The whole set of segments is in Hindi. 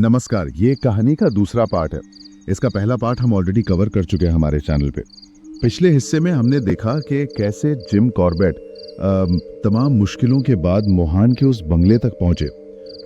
नमस्कार, ये कहानी का दूसरा पार्ट है। इसका पहला पार्ट हम ऑलरेडी कवर कर चुके हैं हमारे चैनल पे। पिछले हिस्से में हमने देखा कि कैसे जिम कॉर्बेट तमाम मुश्किलों के बाद मोहान के उस बंगले तक पहुंचे।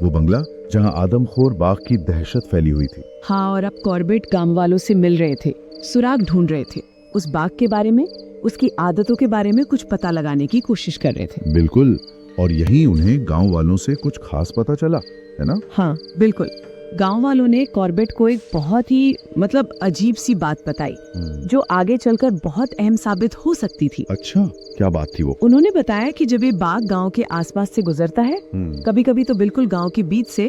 वो बंगला जहां आदमखोर बाघ की दहशत फैली हुई थी। हाँ, और अब कॉर्बेट गांव वालों से मिल रहे थे, सुराग ढूंढ रहे थे, उस बाघ के बारे में, उसकी आदतों के बारे में कुछ पता लगाने की कोशिश कर रहे थे। बिल्कुल, और यही उन्हें गांव वालों से कुछ खास पता चला, है ना? हाँ बिल्कुल। गांव वालों ने कॉर्बेट को एक बहुत ही अजीब सी बात बताई जो आगे चलकर बहुत अहम साबित हो सकती थी। अच्छा, क्या बात थी वो? उन्होंने बताया कि जब ये बाघ गांव के आसपास से गुजरता है, कभी कभी तो बिल्कुल गांव के बीच से,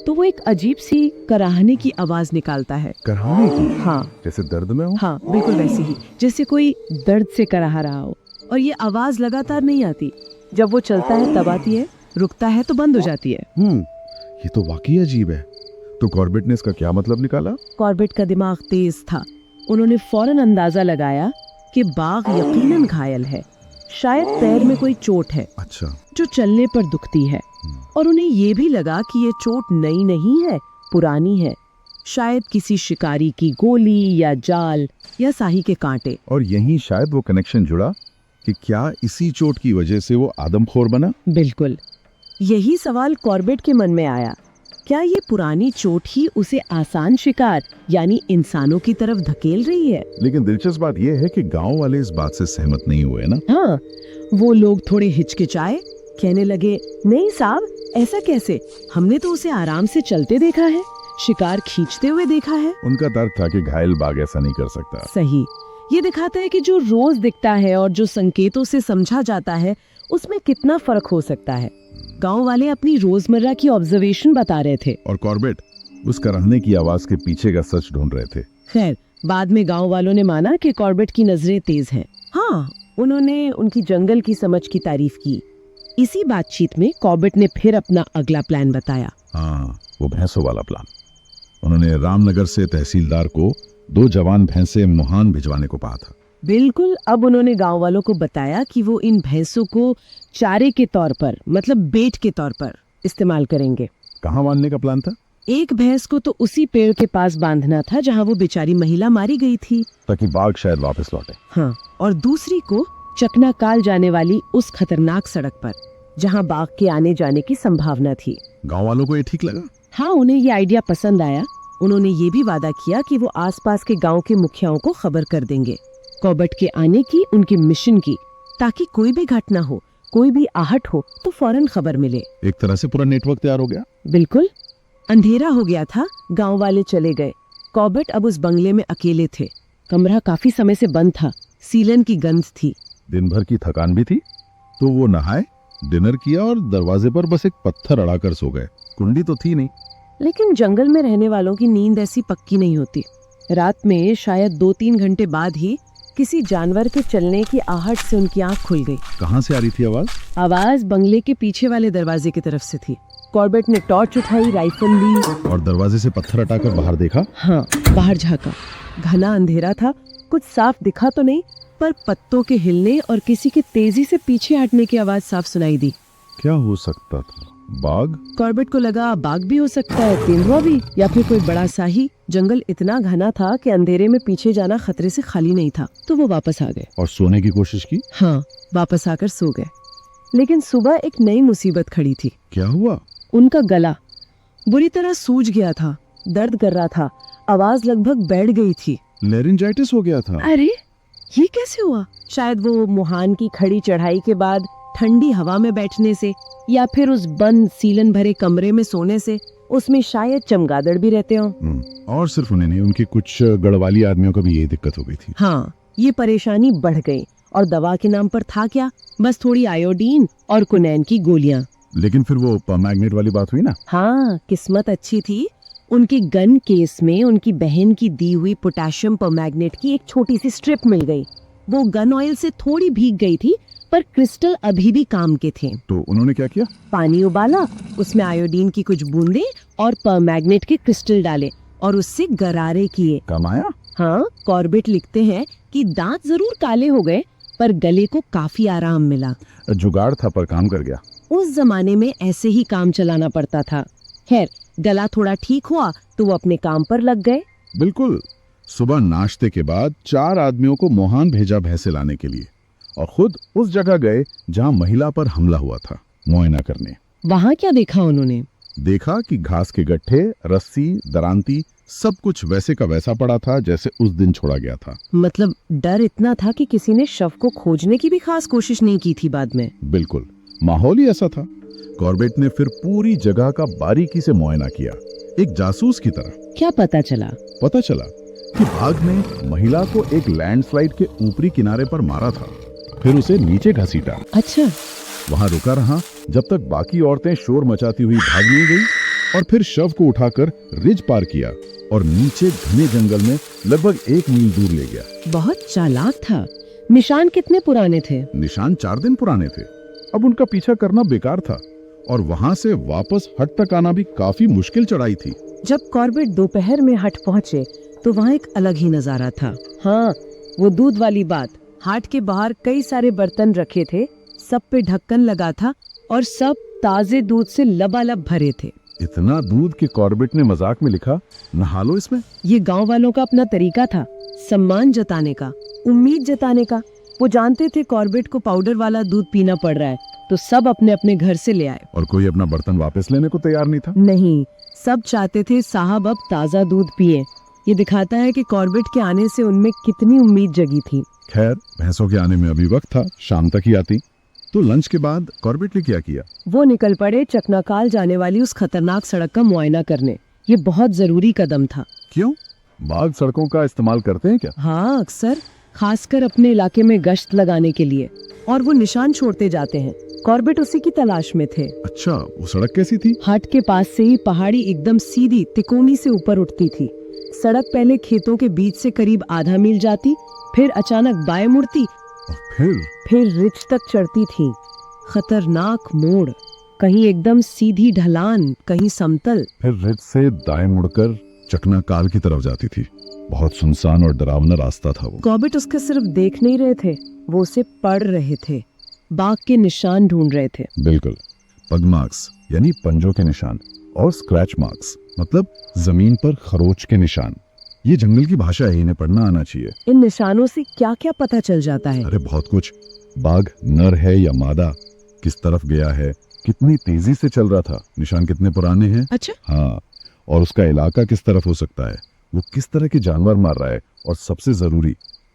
तो वो एक अजीब सी कराहने की आवाज निकालता है। कराहने की? हाँ, जैसे दर्द में हो? हाँ बिल्कुल वैसे ही, जैसे कोई दर्द से कराह रहा हो। और ये आवाज लगातार नहीं आती, जब वो चलता है तब आती है, रुकता है तो बंद हो जाती है। ये तो वाकई अजीब है। तो कॉर्बेट ने इसका क्या मतलब निकाला? कॉर्बेट का दिमाग तेज था। उन्होंने फौरन अंदाजा लगाया कि बाघ यकीनन घायल है, शायद पैर में कोई चोट है। अच्छा। जो चलने पर दुखती है। और उन्हें ये भी लगा कि ये चोट नई नहीं है, पुरानी है, शायद किसी शिकारी की गोली या जाल या साही के कांटे। और यहीं शायद वो कनेक्शन जुड़ा कि क्या इसी चोट की वजह से वो आदमखोर बना? बिल्कुल, यही सवाल कॉर्बेट के मन में आया। क्या ये पुरानी चोट ही उसे आसान शिकार यानी इंसानों की तरफ धकेल रही है? लेकिन दिलचस्प बात यह है कि गांव वाले इस बात से सहमत नहीं हुए ना। हाँ, वो लोग थोड़े हिचकिचाए, कहने लगे, नहीं साहब, ऐसा कैसे? हमने तो उसे आराम से चलते देखा है, शिकार खींचते हुए देखा है। उनका तर्क था कि घायल बाघ ऐसा नहीं कर सकता। सही, ये दिखाता है कि जो रोज दिखता है और जो संकेतों से समझा जाता है, उसमें कितना फर्क हो सकता है। गांव वाले अपनी रोजमर्रा की ऑब्जर्वेशन बता रहे थे और कॉर्बेट उस कराहने की आवाज के पीछे का सच ढूंढ रहे थे। खैर, बाद में गांव वालों ने माना कि कॉर्बेट की नजरें तेज हैं। हाँ, उन्होंने उनकी जंगल की समझ की तारीफ की। इसी बातचीत में कॉर्बेट ने फिर अपना अगला प्लान बताया। हाँ, वो भैंसों वाला प्लान। उन्होंने रामनगर से तहसीलदार को 2 जवान भैंसे मोहान भिजवाने को कहा था। बिल्कुल, अब उन्होंने गांव वालों को बताया कि वो इन भैंसों को चारे के तौर पर, बेट के तौर पर इस्तेमाल करेंगे। कहाँ बांधने का प्लान था? एक भैंस को तो उसी पेड़ के पास बांधना था जहाँ वो बेचारी महिला मारी गई थी, ताकि बाघ शायद वापस लौटे। हाँ, और दूसरी को चकनाकाल जाने वाली उस खतरनाक सड़क पर, जहाँ बाघ के आने जाने की संभावना थी। गाँव वालों को ये ठीक लगा? हाँ, उन्हें ये आइडिया पसंद आया। उन्होंने ये भी वादा किया कि वो आसपास के गांव के मुखियाओं को खबर कर देंगे कॉर्बेट के आने की, उनके मिशन की, ताकि कोई भी घटना हो, कोई भी आहट हो तो फौरन खबर मिले। एक तरह से पूरा नेटवर्क तैयार हो गया। बिल्कुल। अंधेरा हो गया था, गांव वाले चले गए। कॉर्बेट अब उस बंगले में अकेले थे। कमरा काफी समय से बंद था, सीलन की गंध थी। दिन भर की थकान भी थी, तो वो नहाए, डिनर किया और दरवाजे पर बस एक पत्थर अड़ाकर सो गए। कुंडी तो थी नहीं। लेकिन जंगल में रहने वालों की नींद ऐसी पक्की नहीं होती। रात में शायद 2-3 घंटे बाद ही किसी जानवर के चलने की आहट से उनकी आंख खुल गई। कहाँ से आ रही थी आवाज? आवाज बंगले के पीछे वाले दरवाजे की तरफ से थी। कॉर्बेट ने टॉर्च उठाई, राइफल ली और दरवाजे से पत्थर हटाकर बाहर देखा। हाँ, बाहर झांका। घना अंधेरा था, कुछ साफ दिखा तो नहीं, पर पत्तों के हिलने और किसी के तेजी से पीछे हटने की आवाज साफ सुनाई दी। क्या हो सकता था? बाघ? कॉर्बेट को लगा बाघ भी हो सकता है, तेंदुआ भी, या फिर कोई बड़ा साही। जंगल इतना घना था कि अंधेरे में पीछे जाना खतरे से खाली नहीं था। तो वो वापस आ गए और सोने की कोशिश की। हाँ, वापस आकर सो गए। लेकिन सुबह एक नई मुसीबत खड़ी थी। क्या हुआ? उनका गला बुरी तरह सूज गया था, दर्द कर रहा था, आवाज लगभग बैठ गई थी। लेरिंजाइटिस हो गया था। अरे, ये कैसे हुआ? शायद वो मोहान की खड़ी चढ़ाई के बाद ठंडी हवा में बैठने से, या फिर उस बंद सीलन भरे कमरे में सोने से। उसमें शायद चमगादड़ भी रहते हो। और सिर्फ उन्हें नहीं, उनके कुछ गढ़वाली आदमियों को भी यही दिक्कत हो गई थी। हाँ, ये परेशानी बढ़ गई। और दवा के नाम पर था क्या? बस थोड़ी आयोडीन और कुनैन की गोलियां। लेकिन फिर वो परमैग्नेट वाली बात हुई ना। हाँ, किस्मत अच्छी थी। उनके गन केस में उनकी बहन की दी हुई पोटेशियम परमैग्नेट की एक छोटी सी स्ट्रिप मिल गई। वो गन ऑयल से थोड़ी भीग गई थी, पर क्रिस्टल अभी भी काम के थे। तो उन्होंने क्या किया? पानी उबाला, उसमें आयोडीन की कुछ बूंदें और परमैग्नेट के क्रिस्टल डाले और उससे गरारे किए। काम आया? हाँ, कॉर्बेट लिखते हैं कि दांत जरूर काले हो गए, पर गले को काफी आराम मिला। जुगाड़ था पर काम कर गया। उस जमाने में ऐसे ही काम चलाना पड़ता था। खैर, गला थोड़ा ठीक हुआ तो वो अपने काम पर लग गए। बिल्कुल। सुबह नाश्ते के बाद 4 आदमियों को मोहान भेजा भैंसे लाने के लिए और खुद उस जगह गए जहां महिला पर हमला हुआ था, मुआयना करने। वहाँ क्या देखा उन्होंने? देखा कि घास के गट्ठे, रस्सी, दरांती सब कुछ वैसे का वैसा पड़ा था जैसे उस दिन छोड़ा गया था। मतलब डर इतना था कि किसी ने शव को खोजने की भी खास कोशिश नहीं की थी बाद में। बिल्कुल, माहौल ही ऐसा था। कॉर्बेट ने फिर पूरी जगह का बारीकी से मुआयना किया, एक जासूस की तरह। क्या पता चला? पता चला कि बाघ ने महिला को एक लैंडस्लाइड के ऊपरी किनारे पर मारा था, फिर उसे नीचे घसीटा। अच्छा। वहां रुका रहा जब तक बाकी औरतें शोर मचाती हुई भाग नहीं गई और फिर शव को उठाकर रिज पार किया और नीचे घने जंगल में लगभग 1 मील दूर ले गया। बहुत चालाक था। निशान कितने पुराने थे? निशान 4 दिन पुराने थे। अब उनका पीछा करना बेकार था और वहां से वापस हट तक आना भी काफी मुश्किल चढ़ाई थी। जब कॉर्बेट दोपहर में हट पहुंचे तो वहाँ एक अलग ही नजारा था। हाँ, वो दूध वाली बात। हाट के बाहर कई सारे बर्तन रखे थे, सब पे ढक्कन लगा था और सब ताजे दूध से लबालब भरे थे। इतना दूध कि कॉर्बेट ने मजाक में लिखा, नहा लो इसमें। ये गांव वालों का अपना तरीका था, सम्मान जताने का, उम्मीद जताने का। वो जानते थे कॉर्बेट को पाउडर वाला दूध पीना पड़ रहा है, तो सब अपने अपने घर से ले आए। और कोई अपना बर्तन वापस लेने को तैयार नहीं था। नहीं, सब चाहते थे साहब अब ताजा दूध पिए। ये दिखाता है कि कॉर्बेट के आने से उनमें कितनी उम्मीद जगी थी। खैर, भैंसों के आने में अभी वक्त था, शाम तक ही आती। तो लंच के बाद कॉर्बेट ने क्या किया? वो निकल पड़े चकनाकाल जाने वाली उस खतरनाक सड़क का मुआयना करने। ये बहुत जरूरी कदम था। क्यों? बाघ सड़कों का इस्तेमाल करते हैं क्या? हाँ, अक्सर, खासकर अपने इलाके में गश्त लगाने के लिए, और वो निशान छोड़ते जाते हैं। कॉर्बेट उसी की तलाश में थे। अच्छा, वो सड़क कैसी थी? हट के पास से ही पहाड़ी एकदम सीधी तिकोनी से ऊपर उठती थी। सड़क पहले खेतों के बीच से करीब आधा मील जाती, फिर अचानक बाएं मुड़ती और फिर रिच तक चढ़ती थी। खतरनाक मोड़, कहीं एकदम सीधी ढलान, कहीं समतल। फिर रिज से दाएं मुड़कर चकनाकाल की तरफ जाती थी। बहुत सुनसान और डरावना रास्ता था वो। कॉर्बेट उसके सिर्फ देख नहीं रहे थे, वो उसे पढ़ रहे थे। बाघ के निशान ढूंढ रहे थे। बिल्कुल, पग मार्क्स यानी पंजों के निशान, और स्क्रैच मार्क्स मतलब जमीन पर खरोच के निशान। ये जंगल की भाषा है, इन्हें पढ़ना आना चाहिए। इन निशानों से क्या क्या पता चल जाता है? अरे बहुत कुछ। बाघ नर है या मादा, किस तरफ गया है, कितनी तेजी से चल रहा था, निशान कितने पुराने हैं। अच्छा। हाँ, और उसका इलाका किस तरफ हो सकता है, वो किस तरह के जानवर मार रहा है, और सबसे जरूरी,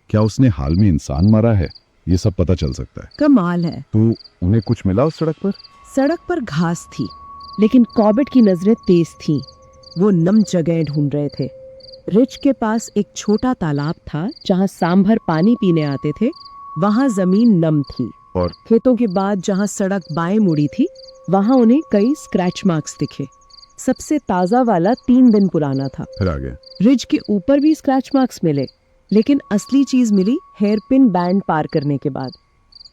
क्या उसने हाल में इंसान मारा है, ये सब पता चल सकता है। कमाल है। तो उन्हें कुछ मिला उस सड़क पर? सड़क पर घास थी, लेकिन कॉर्बेट की नजरें तेज थीं। वो नम जगह ढूंढ रहे थे। रिच के पास एक छोटा तालाब था जहाँ सांभर पानी पीने आते थे। वहाँ जमीन नम थी, और खेतों के बाद जहाँ सड़क बाएं मुड़ी थी, वहाँ उन्हें कई स्क्रैच मार्क्स दिखे। सबसे ताजा वाला 3 दिन पुराना था। फिर आगे? रिज के ऊपर भी स्क्रैच मार्क्स मिले, लेकिन असली चीज मिली हेयरपिन बैंड पार करने के बाद,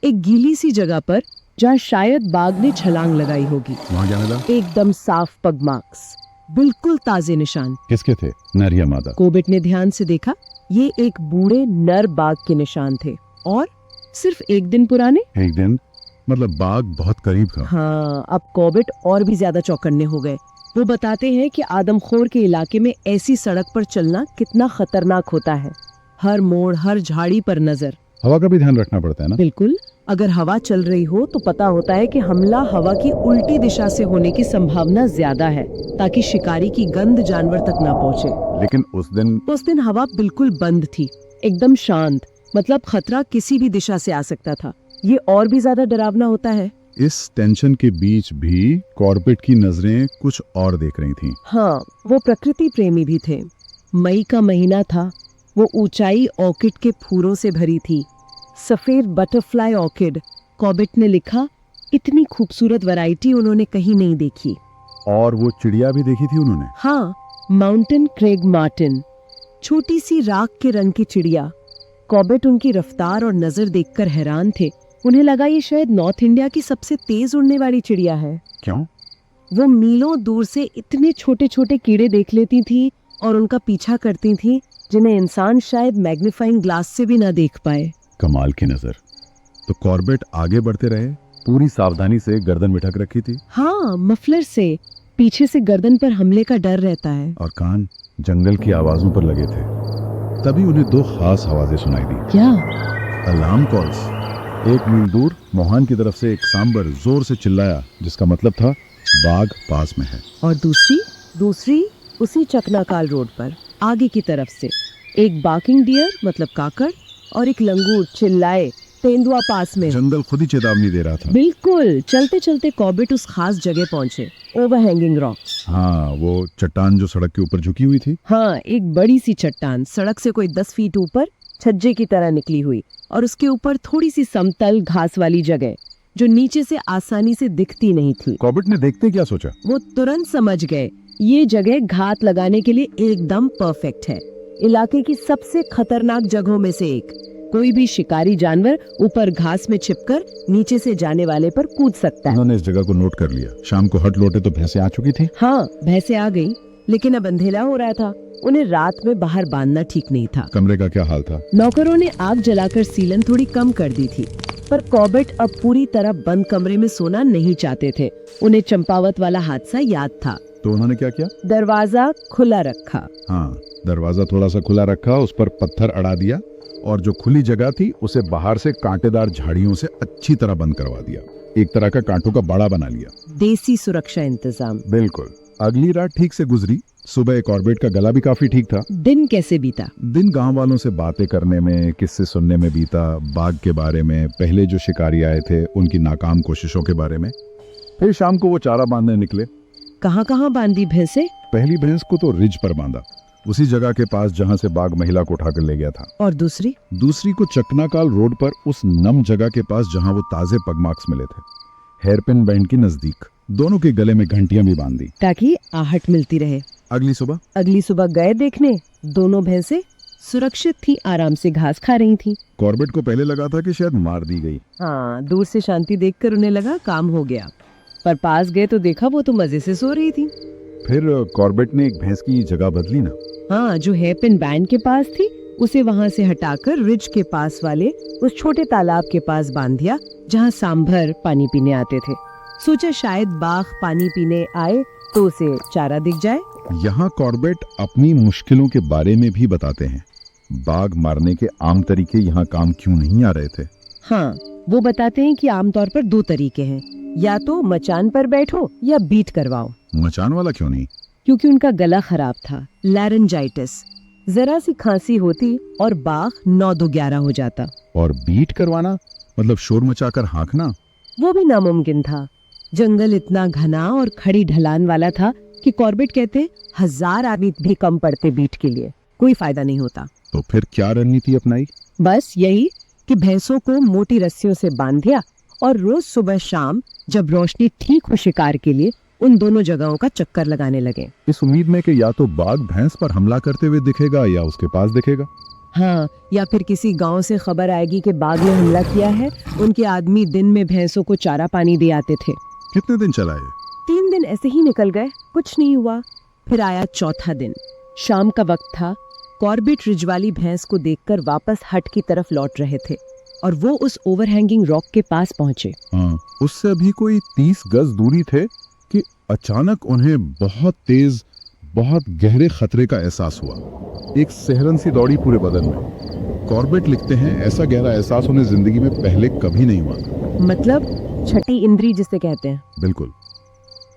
एक गीली सी जगह पर जहाँ शायद बाघ ने छलांग लगाई होगी। वहाँ क्या मिला? एकदम साफ पग मार्क्स, बिल्कुल ताजे निशान। किसके थे, नर या मादा? कॉर्बेट ने ध्यान से देखा, ये एक बूढ़े नर बाघ के निशान थे, और सिर्फ 1 दिन पुराने। 1 दिन? मतलब बाघ बहुत करीब था। हाँ, अब कॉर्बेट और भी ज्यादा चौकन्ने हो गए। वो बताते हैं कि आदमखोर के इलाके में ऐसी सड़क पर चलना कितना खतरनाक होता है। हर मोड़, हर झाड़ी पर नजर। हवा का भी ध्यान रखना पड़ता है ना? बिल्कुल, अगर हवा चल रही हो तो पता होता है कि हमला हवा की उल्टी दिशा से होने की संभावना ज्यादा है, ताकि शिकारी की गंध जानवर तक ना पहुंचे। लेकिन उस दिन हवा बिल्कुल बंद थी, एकदम शांत। मतलब खतरा किसी भी दिशा से आ सकता था। ये और भी ज्यादा डरावना होता है। इस टेंशन के बीच भी कॉर्बेट की नजरें कुछ और देख रही थीं। हाँ, वो प्रकृति प्रेमी भी थे। मई का महीना था। वो ऊंचाई ऑर्किड के फूलों से भरी थी, सफेद बटरफ्लाई ऑर्किड। कॉर्बेट ने लिखा, इतनी खूबसूरत वैरायटी उन्होंने कहीं नहीं देखी। और वो चिड़िया भी देखी थी उन्होंने। हाँ, माउंटेन क्रेग मार्टिन, छोटी सी राख के रंग की चिड़िया। कॉर्बेट उनकी रफ्तार और नजर देखकर हैरान थे। उन्हें लगा ये शायद नॉर्थ इंडिया की सबसे तेज उड़ने वाली चिड़िया है। क्यों? वो मीलों दूर से इतने छोटे छोटे कीड़े देख लेती थी और उनका पीछा करती थी, जिन्हें इंसान शायद मैग्नीफाइंग ग्लास से भी ना देख पाए। कमाल की नजर। तो कॉर्बेट आगे बढ़ते रहे, पूरी सावधानी से गर्दन बिठक रखी थी। हाँ, मफलर से। पीछे से गर्दन पर हमले का डर रहता है। और कान जंगल की आवाजों पर लगे थे। तभी उन्हें दो खास आवाजें सुनाई दी। क्या? Alarm calls. एक मील दूर मोहन की तरफ से एक सांबर जोर से चिल्लाया, जिसका मतलब था बाघ पास में है। और दूसरी उसी चकनाकाल रोड पर आगे की तरफ से एक बाकिंग डियर मतलब काकड़ और एक लंगूर चिल्लाए, तेंदुआ पास में। जंगल खुद ही चेतावनी दे रहा था। बिल्कुल। चलते चलते कॉर्बेट उस खास जगह पहुंचे, ओवरहैंगिंग रॉक। हाँ, वो चट्टान जो सड़क के ऊपर झुकी हुई थी। हाँ, एक बड़ी सी चट्टान सड़क से कोई 10 फीट ऊपर छज्जे की तरह निकली हुई, और उसके ऊपर थोड़ी सी समतल घास वाली जगह जो नीचे से आसानी से दिखती नहीं थी। कॉर्बेट ने देखते क्या सोचा? वो तुरंत समझ गए ये जगह घात लगाने के लिए एकदम परफेक्ट है। इलाके की सबसे खतरनाक जगहों में से एक। कोई भी शिकारी जानवर ऊपर घास में छिपकर नीचे से जाने वाले पर कूद सकता है। उन्होंने इस जगह को नोट कर लिया। शाम को हट लौटे तो भैंसें आ चुकी थी। हाँ, भैंसें आ गई, लेकिन अब अंधेरा हो रहा था। उन्हें रात में बाहर बांधना ठीक नहीं था। कमरे का क्या हाल था? नौकरों ने आग जलाकर सीलन थोड़ी कम कर दी थी, पर कॉर्बेट अब पूरी तरह बंद कमरे में सोना नहीं चाहते थे। उन्हें चंपावत वाला हादसा याद था। तो उन्होंने क्या किया? दरवाजा खुला रखा। हाँ, दरवाजा थोड़ा सा खुला रखा, उस पर पत्थर अड़ा दिया और जो खुली जगह थी उसे बाहर से कांटेदार झाड़ियों से अच्छी तरह बंद करवा दिया। एक तरह का कांटों का बाड़ा बना लिया। देसी सुरक्षा इंतजाम। बिल्कुल। अगली रात ठीक से गुजरी। सुबह कॉर्बेट का गला भी काफी ठीक था। दिन कैसे बीता? दिन गांव वालों से बातें करने में, किस्से सुनने में बीता। बाघ के बारे में, पहले जो शिकारी आए थे उनकी नाकाम कोशिशों के बारे में। फिर शाम को वो चारा बांधने निकले। कहाँ कहाँ बांधी भैंसे? पहली भैंस को तो रिज पर बांधा, उसी जगह के पास जहां से बाघ महिला को उठाकर ले गया था। और दूसरी को चकनाकाल रोड पर उस नम जगह के पास जहां वो ताजे पगमार्क्स मिले थे, हेयरपिन बैंड के नजदीक। दोनों के गले में घंटियां भी बांध दी ताकि आहट मिलती रहे। अगली सुबह गए देखने। दोनों भैंसे सुरक्षित थी, आराम से घास खा रही थी। कॉर्बेट को पहले लगा था कि शायद मार दी गई। हाँ, दूर से शांति देखकर उन्हें लगा काम हो गया, पर पास गए तो देखा वो तो मजे से सो रही थी। फिर कॉर्बेट ने एक भैंस की जगह बदली ना। हाँ, जो हेयरपिन बैंड के पास थी उसे वहाँ से हटाकर रिज के पास वाले उस छोटे तालाब के पास बांध दिया जहाँ सांभर पानी पीने आते थे। सोचा शायद बाघ पानी पीने आए तो उसे चारा दिख जाए। यहाँ कॉर्बेट अपनी मुश्किलों के बारे में भी बताते हैं। बाघ मारने के आम तरीके यहाँ काम क्यों नहीं आ रहे थे। हाँ, वो बताते हैं कि आमतौर पर 2 तरीके हैं, या तो मचान पर बैठो या बीट करवाओ। मचान वाला क्यों नहीं? क्योंकि उनका गला खराब था, लैरेंजाइटिस। जरा सी खांसी होती और बाघ 9-2-11 हो जाता। और बीट करवाना मतलब शोर मचाकर हाँकना? वो भी नामुमकिन था। जंगल इतना घना और खड़ी ढलान वाला था कि कॉर्बेट कहते 1000 आदमी भी कम पड़ते बीट के लिए, कोई फायदा नहीं होता। तो फिर क्या रणनीति अपनाई? बस यही कि भैंसों को मोटी रस्सियों से बांध दिया और रोज सुबह शाम जब रोशनी ठीक हो शिकार के लिए उन दोनों जगहों का चक्कर लगाने लगे, इस उम्मीद में कि या तो बाघ भैंस पर हमला करते हुए दिखेगा या उसके पास दिखेगा। हाँ, या फिर किसी गांव से खबर आएगी कि बाघ ने हमला किया है। उनके आदमी दिन में भैंसों को चारा पानी दे आते थे। कितने दिन चला ये? 3 दिन ऐसे ही निकल गए, कुछ नहीं हुआ। फिर आया चौथा दिन। शाम का वक्त था। कॉर्बेट रिज वाली भैंस को देखकर वापस हट की तरफ लौट रहे थे और वो उस ओवरहैंगिंग रॉक के पास पहुंचे। हाँ, उससे अभी कोई 30 गज दूरी थे कि अचानक उन्हें बहुत तेज, बहुत गहरे खतरे का एहसास हुआ। एक सिहरन सी दौड़ी पूरे बदन में। कॉर्बेट लिखते हैं ऐसा गहरा एहसास उन्हें जिंदगी में पहले कभी नहीं हुआ। मतलब छठी इंद्री जिसे कहते हैं। बिल्कुल।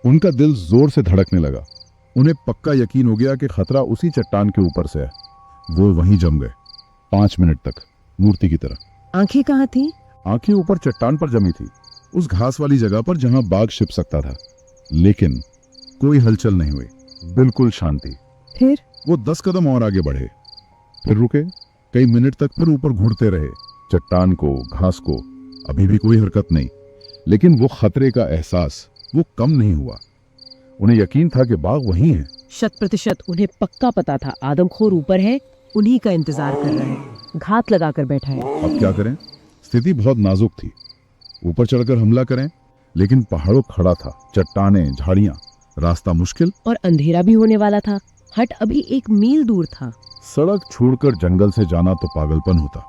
उनका दिल जोर से धड़कने लगा। उन्हें पक्का यकीन हो गया कि खतरा उसी चट्टान के ऊपर से है। वो वहीं जम गए 5 मिनट तक, मूर्ति की तरह। आंखें कहाँ थी? आंखें ऊपर चट्टान पर जमी थी, उस घास वाली जगह पर जहां बाघ छिप सकता था। लेकिन कोई हलचल नहीं हुई, बिल्कुल शांति। फिर वो 10 कदम और आगे बढ़े, फिर रुके। कई मिनट तक फिर ऊपर घूरते रहे, चट्टान को, घास को। अभी भी कोई हरकत नहीं, लेकिन वो खतरे का एहसास वो कम नहीं हुआ। उन्हें यकीन था कि बाघ वहीं है। 100% उन्हें पक्का पता था आदमखोर ऊपर है, उन्हीं का इंतजार कर रहा है, घात लगाकर बैठा है। अब क्या करें? स्थिति बहुत नाजुक थी। ऊपर चढ़कर हमला करें, लेकिन पहाड़ों खड़ा था, चट्टानें, झाड़ियां, रास्ता मुश्किल और अंधेरा भी होने वाला था। हट अभी 1 मील दूर था। सड़क छोड़कर जंगल से जाना तो पागलपन होता।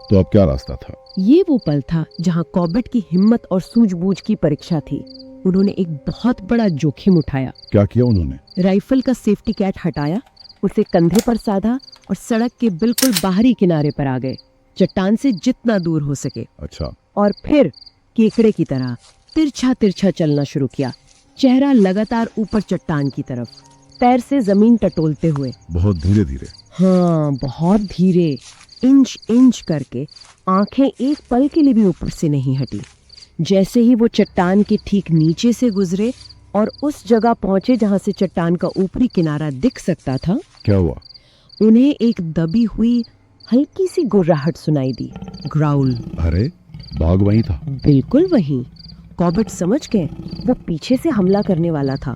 तो अब क्या रास्ता था? ये वो पल था जहाँ कॉर्बेट की हिम्मत और सूझबूझ की परीक्षा थी। उन्होंने एक बहुत बड़ा जोखिम उठाया। क्या किया उन्होंने? राइफल का सेफ्टी कैट हटाया, उसे कंधे पर साधा और सड़क के बिल्कुल बाहरी किनारे पर आ गए, चट्टान से जितना दूर हो सके। अच्छा। और फिर केकड़े की तरह तिरछा तिरछा चलना शुरू किया, चेहरा लगातार ऊपर चट्टान की तरफ, पैर से जमीन टटोलते हुए। बहुत धीरे धीरे? हाँ, बहुत धीरे, इंच इंच करके। आंखें एक पल के लिए भी ऊपर से नहीं हटी। जैसे ही वो चट्टान के ठीक नीचे से गुजरे और उस जगह पहुंचे जहां से चट्टान का ऊपरी किनारा दिख सकता था, क्या हुआ? उन्हें एक दबी हुई हल्की सी गुर्राहट सुनाई दी। ग्राउल। अरे, बाघ वहीं था। बिल्कुल वहीं। कॉर्बेट समझ गए वो पीछे से हमला करने वाला था,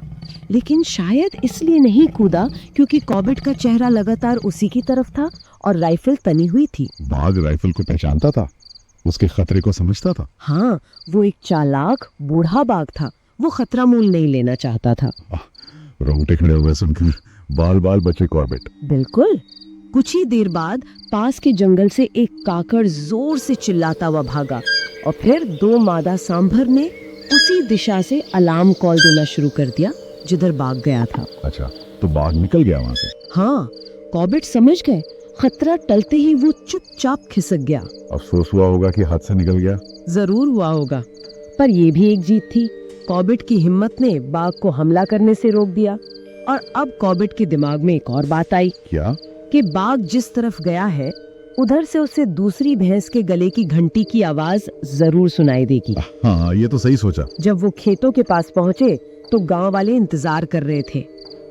लेकिन शायद इसलिए नहीं कूदा क्योंकि कॉर्बेट का चेहरा लगातार उसी की तरफ था और राइफल तनी हुई थी। बाघ राइफल को पहचानता था, उसके खतरे को समझता था। हाँ, वो एक चालाक बूढ़ा बाघ था। वो खतरा मोल नहीं लेना चाहता था। रोंगटे खड़े हुए सुनकर बाल बाल बचे कॉर्बेट। बिल्कुल। कुछ ही देर बाद पास के जंगल से एक काकड़ जोर से चिल्लाता हुआ भागा और फिर 2 मादा सांभर ने उसी दिशा से अलार्म कॉल देना शुरू कर दिया जिधर बाघ गया था। अच्छा, तो बाघ निकल गया वहाँ से? हाँ, कॉर्बेट समझ गए खतरा टलते ही वो चुपचाप खिसक गया। अफसोस हुआ होगा कि हाथ से निकल गया। जरूर हुआ होगा, पर ये भी एक जीत थी। कॉर्बेट की हिम्मत ने बाघ को हमला करने से रोक दिया। और अब कॉर्बेट के दिमाग में एक और बात आई। क्या? कि बाघ जिस तरफ गया है उधर से उसे दूसरी भैंस के गले की घंटी की आवाज जरूर सुनाई देगी। हाँ, ये तो सही सोचा। जब वो खेतों के पास पहुंचे तो गांव वाले इंतजार कर रहे थे।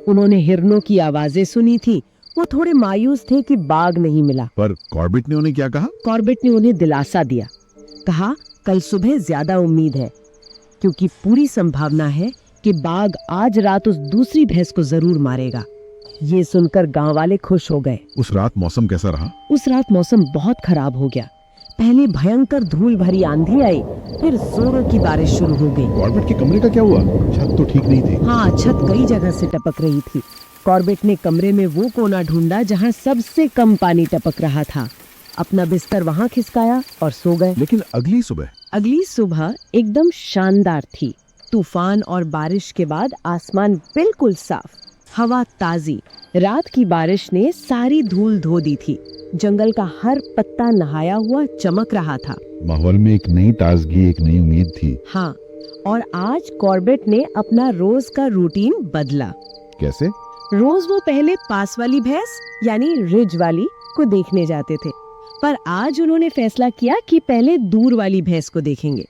उन्होंने हिरनों की आवाजें सुनी थी। वो थोड़े मायूस थे कि बाघ नहीं मिला। पर कॉर्बेट ने उन्हें क्या कहा? कॉर्बेट ने उन्हें दिलासा दिया। कहा, कल सुबह ज्यादा उम्मीद है, क्योंकि पूरी संभावना है कि बाघ आज रात उस दूसरी भैंस को जरूर मारेगा। ये सुनकर गांव वाले खुश हो गए। उस रात मौसम कैसा रहा? उस रात मौसम बहुत खराब हो गया। पहले भयंकर धूल भरी आंधी आई, फिर जोरों की बारिश शुरू हो गई। कॉर्बेट के कमरे का क्या हुआ? छत तो ठीक नहीं थी। हाँ, छत कई जगह से टपक रही थी। कॉर्बेट ने कमरे में वो कोना ढूंढा जहाँ सबसे कम पानी टपक रहा था। अपना बिस्तर वहाँ खिसकाया और सो गए। लेकिन अगली सुबह एकदम शानदार थी। तूफान और बारिश के बाद आसमान बिल्कुल साफ, हवा ताजी। रात की बारिश ने सारी धूल धो दी थी। जंगल का हर पत्ता नहाया हुआ चमक रहा था। माहौल में एक नई ताजगी, एक नई उम्मीद थी। हाँ, और आज कॉर्बेट ने अपना रोज का रूटीन बदला। कैसे? रोज वो पहले पास वाली भैंस यानी रिज वाली को देखने जाते थे, पर आज उन्होंने फैसला किया कि पहले दूर वाली भैंस को देखेंगे,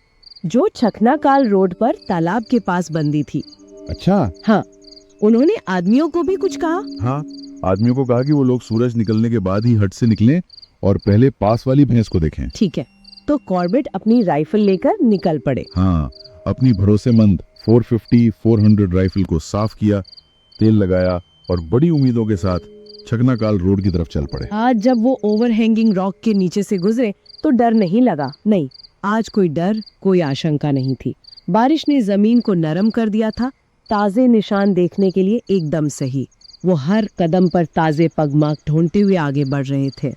जो छखनाकाल रोड पर तालाब के पास बंदी थी। अच्छा। हाँ, उन्होंने आदमियों को भी कुछ कहा। हाँ, आदमियों को कहा कि वो लोग सूरज निकलने के बाद ही हट से निकलें और पहले पास वाली भैंस को देखें। ठीक है, तो कॉर्बेट अपनी राइफल लेकर निकल पड़े। हाँ, अपनी भरोसेमंद 450-400 राइफल को साफ किया, तेल लगाया और बड़ी उम्मीदों के साथ छखनाकाल रोड की तरफ चल पड़े। आज जब वो ओवरहैंगिंग रॉक के नीचे से गुजरे तो डर नहीं लगा। नहीं, आज कोई डर, कोई आशंका नहीं थी। बारिश ने जमीन को नरम कर दिया था, ताजे निशान देखने के लिए एकदम सही। वो हर कदम पर ताजे पगमार्क ढूंढते हुए आगे बढ़ रहे थे।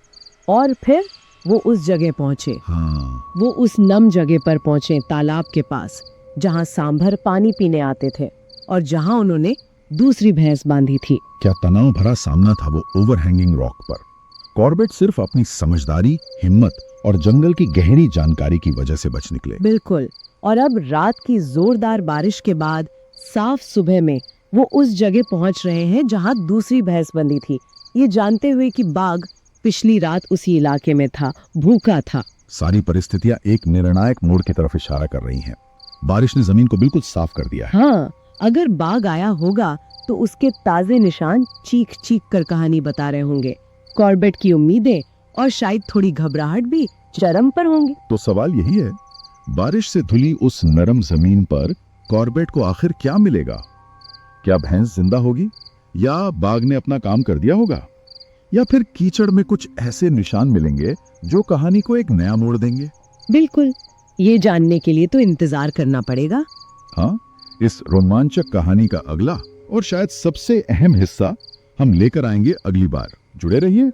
और फिर वो उस जगह पहुंचे। हाँ, वो उस नम जगह पर पहुंचे, तालाब के पास, जहां सांभर पानी पीने आते थे और जहां उन्होंने दूसरी भैंस बांधी थी। क्या तनाव भरा सामना था वो ओवरहैंगिंग रॉक पर। कॉर्बेट सिर्फ अपनी समझदारी, हिम्मत और जंगल की गहरी जानकारी की वजह से बच निकले। बिल्कुल। और अब रात की जोरदार बारिश के बाद साफ सुबह में वो उस जगह पहुंच रहे हैं जहां दूसरी भैंस बंधी थी, ये जानते हुए कि बाघ पिछली रात उसी इलाके में था, भूखा था। सारी परिस्थितियां एक निर्णायक मोड़ की तरफ इशारा कर रही हैं। बारिश ने जमीन को बिल्कुल साफ कर दिया है। हाँ, अगर बाघ आया होगा तो उसके ताजे निशान चीख चीख कर कहानी बता रहे होंगे। कॉर्बेट की उम्मीदें और शायद थोड़ी घबराहट भी चरम पर होंगी। तो सवाल यही है, बारिश से धुली उस नरम जमीन पर कॉर्बेट को आखिर क्या मिलेगा? क्या भैंस जिंदा होगी, या बाघ ने अपना काम कर दिया होगा, या फिर कीचड़ में कुछ ऐसे निशान मिलेंगे जो कहानी को एक नया मोड़ देंगे? बिल्कुल, ये जानने के लिए तो इंतजार करना पड़ेगा। हाँ, इस रोमांचक कहानी का अगला और शायद सबसे अहम हिस्सा हम लेकर आएंगे अगली बार। जुड़े रहिए।